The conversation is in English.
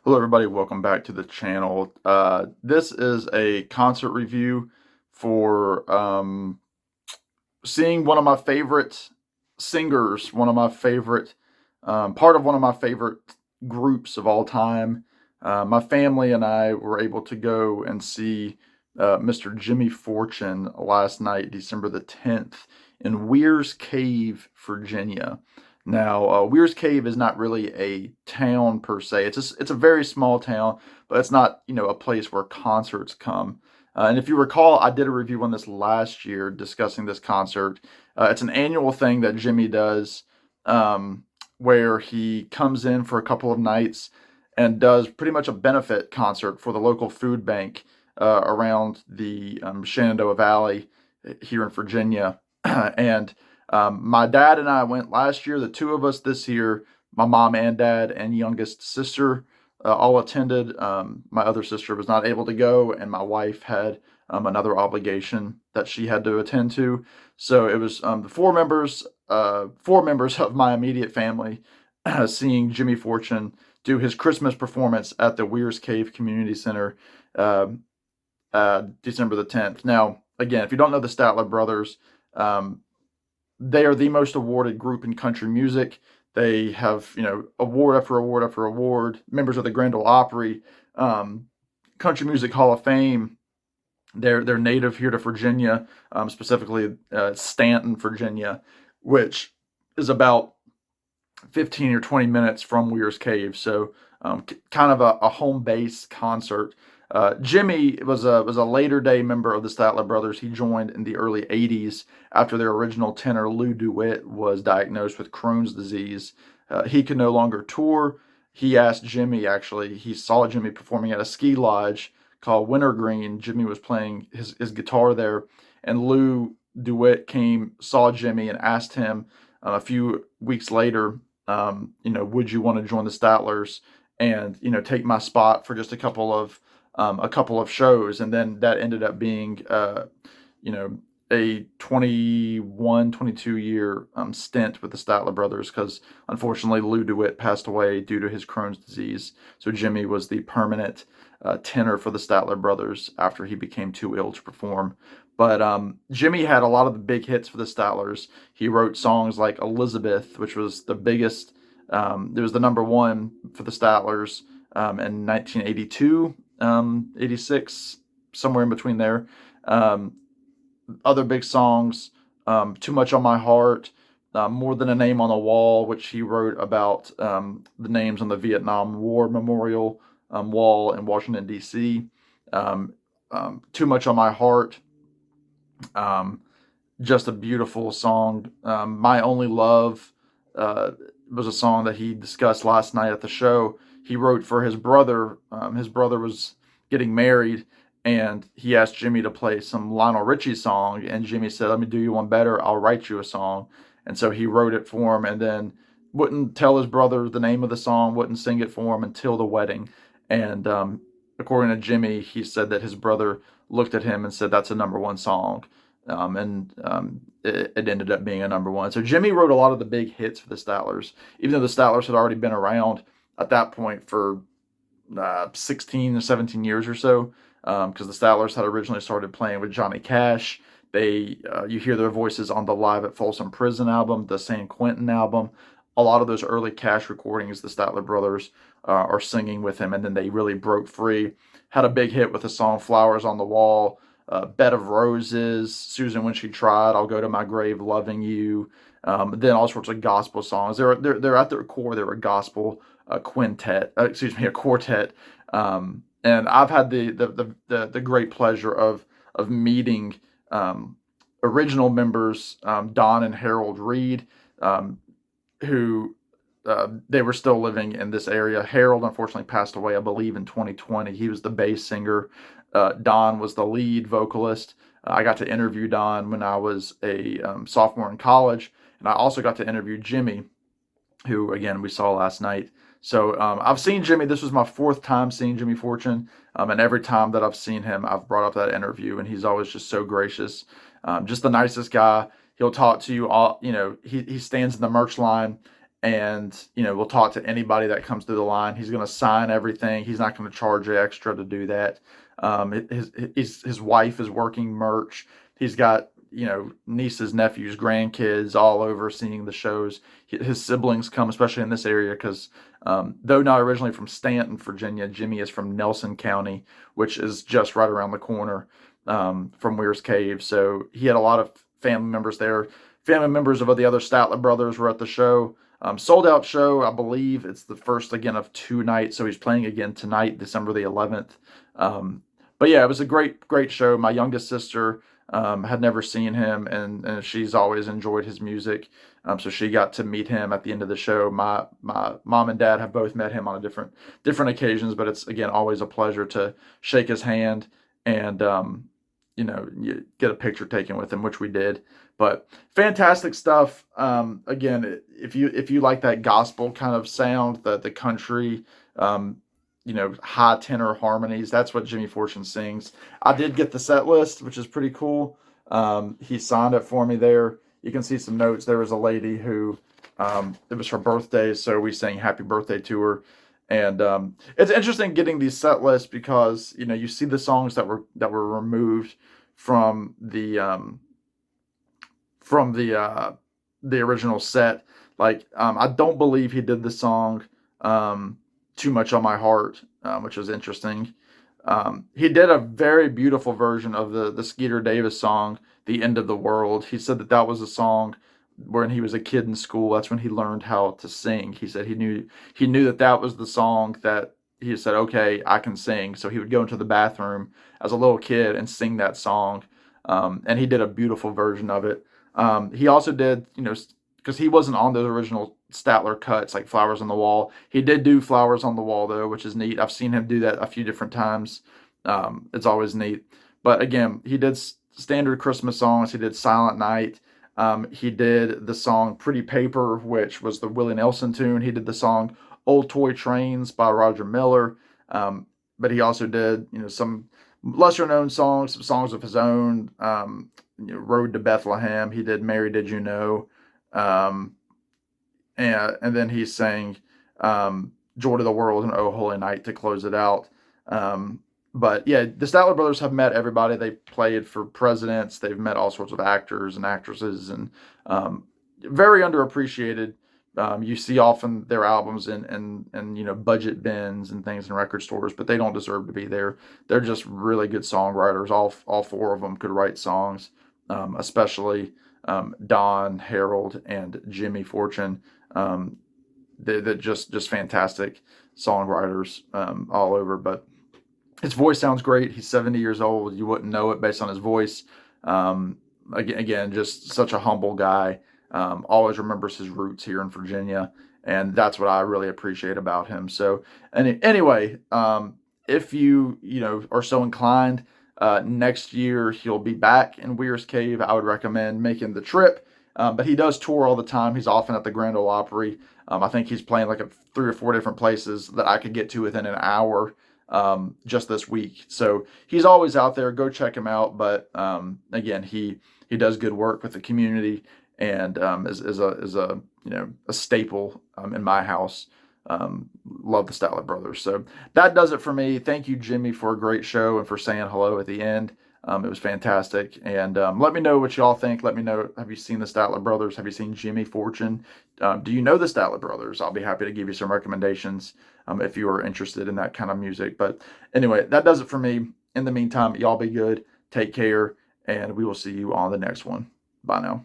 Hello, everybody. Welcome back to the channel. This is a concert review for seeing one of my favorite singers, one of my favorite, part of one of my favorite groups of all time. My family and I were able to go and see Mr. Jimmy Fortune last night, December the 10th, in Weyers Cave, Virginia. Now, Weyers Cave is not really a town per se. It's a very small town, but it's not a place where concerts come. And if you recall, I did a review on this last year discussing this concert. It's an annual thing that Jimmy does, where he comes in for a couple of nights and does pretty much a benefit concert for the local food bank around the Shenandoah Valley here in Virginia. And my dad and I went last year. The two of us this year, my mom and dad and youngest sister, all attended. My other sister was not able to go, and my wife had another obligation that she had to attend to. So it was the four members of my immediate family, seeing Jimmy Fortune do his Christmas performance at the Weyers Cave Community Center, uh, December the 10th. Now, again, if you don't know the Statler Brothers, they are the most awarded group in country music. They have, award after award after award. Members of the Grand Ole Opry, Country Music Hall of Fame. They're native here to Virginia, specifically Stanton, Virginia, which is about 15 or 20 minutes from Weir's Cave. So kind of a home base concert. Jimmy was a later day member of the Statler Brothers. He joined in the early 80s after their original tenor Lou DeWitt was diagnosed with Crohn's disease. He could no longer tour. He asked Jimmy, actually, he saw Jimmy performing at a ski lodge called Wintergreen. Jimmy was playing his guitar there, and Lou DeWitt saw Jimmy and asked him a few weeks later, would you want to join the Statlers and, take my spot for just a couple of shows. And then that ended up being, a 21, 22 year stint with the Statler Brothers, because unfortunately Lou DeWitt passed away due to his Crohn's disease. So Jimmy was the permanent tenor for the Statler Brothers after he became too ill to perform. But Jimmy had a lot of the big hits for the Statlers. He wrote songs like Elizabeth, which was the biggest, it was the number one for the Statlers in 1982, 86, somewhere in between there. Other big songs, Too Much on My Heart, More Than a Name on the Wall, which he wrote about the names on the Vietnam War Memorial wall in Washington, D.C. Too Much on My Heart, just a beautiful song. My Only Love was a song that he discussed last night at the show. He wrote for his brother. His brother was getting married, and he asked Jimmy to play some Lionel Richie song, and Jimmy said, "Let me do you one better. I'll write you a song." And so he wrote it for him, and then wouldn't tell his brother the name of the song, wouldn't sing it for him until the wedding. And according to Jimmy, he said that his brother looked at him and said, "That's a number one song." It ended up being a number one. So Jimmy wrote a lot of the big hits for the Statlers, even though the Statlers had already been around at that point for 16 or 17 years or so, because the Statlers had originally started playing with Johnny Cash. You hear their voices on the Live at Folsom Prison album, the San Quentin album. A lot of those early Cash recordings, the Statler Brothers are singing with him, and then they really broke free. Had a big hit with the song "Flowers on the Wall," "Bed of Roses," "Susan When She Tried," "I'll Go to My Grave Loving You." Then all sorts of gospel songs. They're at their core, they're a gospel a quartet. And I've had the great pleasure of meeting original members, Don and Harold Reed, who they were still living in this area. Harold unfortunately passed away, I believe, in 2020. He was the bass singer. Don was the lead vocalist. I got to interview Don when I was a sophomore in college, and I also got to interview Jimmy, who, again, we saw last night. So I've seen Jimmy. This was my fourth time seeing Jimmy Fortune, and every time that I've seen him, I've brought up that interview, and he's always just so gracious, just the nicest guy. He'll talk to you all. He stands in the merch line, and will talk to anybody that comes through the line. He's going to sign everything. He's not going to charge you extra to do that. His wife is working merch. He's got nieces, nephews, grandkids all over seeing the shows. His siblings come, especially in this area, because though not originally from Stanton, Virginia, Jimmy is from Nelson County, which is just right around the corner from Weyers Cave. So he had a lot of family members there. Family members of the other Statler brothers were at the show. Sold out show, I believe it's the first again of 2 nights. So he's playing again tonight, December the 11th. But yeah, it was a great show. My youngest sister had never seen him, and she's always enjoyed his music. So she got to meet him at the end of the show. My mom and dad have both met him on different occasions, but it's again always a pleasure to shake his hand and you get a picture taken with him, which we did. But fantastic stuff. Again, if you like that gospel kind of sound, the country, high tenor harmonies, that's what Jimmy Fortune sings. I did get the set list, which is pretty cool. He signed it for me there. You can see some notes. There was a lady who, it was her birthday, so we sang happy birthday to her. And it's interesting getting these set lists because you see the songs that were removed from the original set. Like I don't believe he did the song Too Much on My Heart, which was interesting. He did a very beautiful version of the Skeeter Davis song, The End of the World. He said that was a song when he was a kid in school. That's when he learned how to sing. He said he knew that was the song that he said, okay, I can sing. So he would go into the bathroom as a little kid and sing that song. And he did a beautiful version of it. He also did, because he wasn't on those original Statler cuts like Flowers on the Wall. He did do Flowers on the Wall though, which is neat. I've seen him do that a few different times. It's always neat. But again, he did standard Christmas songs. He did Silent Night. He did the song Pretty Paper, which was the Willie Nelson tune. He did the song Old Toy Trains by Roger Miller. But he also did, some lesser known songs, some songs of his own. Road to Bethlehem. He did Mary Did You Know? And then he sang Joy to the World and Oh Holy Night to close it out. But yeah, the Statler brothers have met everybody. They played for presidents. They've met all sorts of actors and actresses, and very underappreciated. You see often their albums in budget bins and things in record stores, but they don't deserve to be there. They're just really good songwriters. All 4 of them could write songs, especially Don, Harold, and Jimmy Fortune. They're just fantastic songwriters all over. But his voice sounds great. He's 70 years old. You wouldn't know it based on his voice. Again, just such a humble guy. Always remembers his roots here in Virginia, and that's what I really appreciate about him. So, anyway, if you are so inclined, next year he'll be back in Weyers Cave. I would recommend making the trip. But he does tour all the time. He's often at the Grand Ole Opry. I think he's playing like 3 or 4 different places that I could get to within an hour just this week. So he's always out there. Go check him out. But again, he does good work with the community, and is a staple in my house. Love the Statler brothers. So that does it for me. Thank you, Jimmy, for a great show and for saying hello at the end. It was fantastic. And let me know what y'all think. Let me know, have you seen the Statler brothers? Have you seen Jimmy Fortune? Do you know the Statler brothers? I'll be happy to give you some recommendations if you are interested in that kind of music. But anyway, that does it for me. In the meantime, y'all be good. Take care. And we will see you on the next one. Bye now.